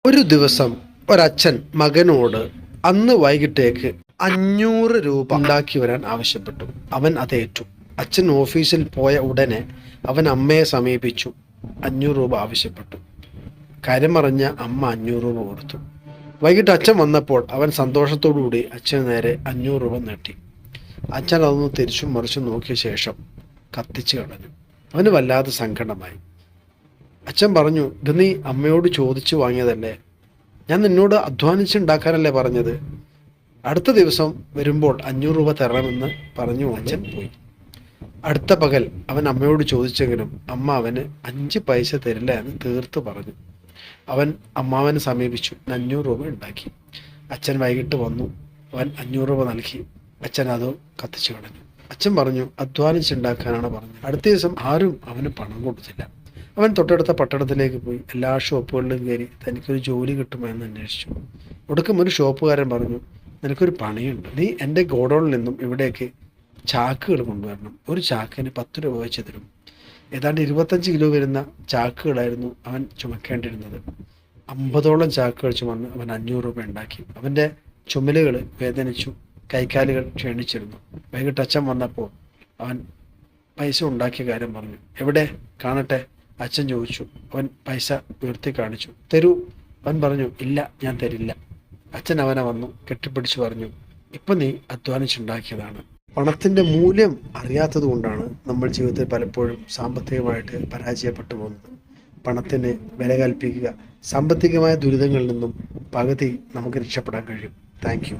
ഒരു ദിവസം ഒരച്ഛൻ മകനോട് അന്ന് വൈകിട്ടേക്ക് 500 രൂപ ഉണ്ടാക്കി വരാൻ ആവശ്യപ്പെട്ടു. അവൻ അതേറ്റു. അച്ഛൻ ഓഫീസിൽ പോയ ഉടനെ അവൻ അമ്മയെ സമീപിച്ചു. 500 രൂപ ആവശ്യപ്പെട്ടു. കാര്യമറിഞ്ഞ അമ്മ 500 രൂപ കൊടുത്തു. വൈകിട്ട് അച്ഛൻ വന്നപ്പോൾ അവൻ സന്തോഷത്തോടുകൂടി അച്ഛന് നേരെ 500 രൂപ നീട്ടി. അച്ഛൻ അതൊന്ന് തിരിച്ചും മറിച്ചും നോക്കിയ ശേഷം കത്തിച്ചു കളഞ്ഞു. അവന് വല്ലാതെ സങ്കടമായി. അച്ഛൻ പറഞ്ഞു, ഇത് നീ അമ്മയോട് ചോദിച്ചു വാങ്ങിയതല്ലേ? ഞാൻ നിന്നോട് അധ്വാനിച്ചുണ്ടാക്കാനല്ലേ പറഞ്ഞത്? അടുത്ത ദിവസം വരുമ്പോൾ 500 രൂപ തരണമെന്ന് പറഞ്ഞു അച്ഛൻ പോയി. അടുത്ത പകൽ അവൻ അമ്മയോട് ചോദിച്ചെങ്കിലും അമ്മ അവന് 5 പൈസ തരില്ല എന്ന് തീർത്ത് പറഞ്ഞു. അവൻ അമ്മാവനെ സമീപിച്ചു. 500 രൂപ ഉണ്ടാക്കി. അച്ഛൻ വൈകിട്ട് വന്നു. അവൻ 500 രൂപ നൽകി. അച്ഛൻ അത് കത്തിച്ചു കളഞ്ഞു. അച്ഛൻ പറഞ്ഞു, അധ്വാനിച്ചുണ്ടാക്കാനാണ് പറഞ്ഞത്. അടുത്ത ദിവസം ആരും അവന് പണം കൊടുത്തില്ല. അവൻ തൊട്ടടുത്ത പട്ടണത്തിലേക്ക് പോയി എല്ലാ ഷോപ്പുകളിലും കയറി തനിക്കൊരു ജോലി കിട്ടുമോ എന്ന് അന്വേഷിച്ചു. ഒടുക്കം ഒരു ഷോപ്പുകാരൻ പറഞ്ഞു, നിനക്കൊരു പണിയുണ്ട്. നീ എൻ്റെ ഗോഡൗണിൽ നിന്നും ഇവിടേക്ക് ചാക്കുകൾ കൊണ്ടുവരണം. ഒരു ചാക്കിന് 10 രൂപ വെച്ച് തരും. ഏതാണ്ട് 25 കിലോ വരുന്ന ചാക്കുകളായിരുന്നു അവൻ ചുമക്കേണ്ടിയിരുന്നത്. 50ഓളം ചാക്കുകൾ ചുമന്ന് അവൻ 500 രൂപ ഉണ്ടാക്കി. അവൻ്റെ ചുമലുകൾ വേദനിച്ചു, കൈക്കാലുകൾ ക്ഷീണിച്ചിരുന്നു. വൈകിട്ട് അച്ഛൻ വന്നപ്പോൾ അവൻ പൈസ ഉണ്ടാക്കിയ കാര്യം പറഞ്ഞു. എവിടെ കാണട്ടെ? അച്ഛൻ ചോദിച്ചു. അവൻ പൈസ ഉയർത്തി കാണിച്ചു. തരൂ. അവൻ പറഞ്ഞു, ഇല്ല, ഞാൻ തരില്ല. അച്ഛൻ അവനെ വന്നു കെട്ടിപ്പിടിച്ചു പറഞ്ഞു, ഇപ്പം നീ അധ്വാനിച്ചുണ്ടാക്കിയതാണ്. പണത്തിൻ്റെ മൂല്യം അറിയാത്തത് കൊണ്ടാണ് നമ്മൾ ജീവിതത്തിൽ പലപ്പോഴും സാമ്പത്തികമായിട്ട് പരാജയപ്പെട്ടു പോകുന്നത്. പണത്തിന് വില കൽപ്പിക്കുക. സാമ്പത്തികമായ ദുരിതങ്ങളിൽ നിന്നും പകുതി നമുക്ക് രക്ഷപ്പെടാൻ കഴിയും. Thank you.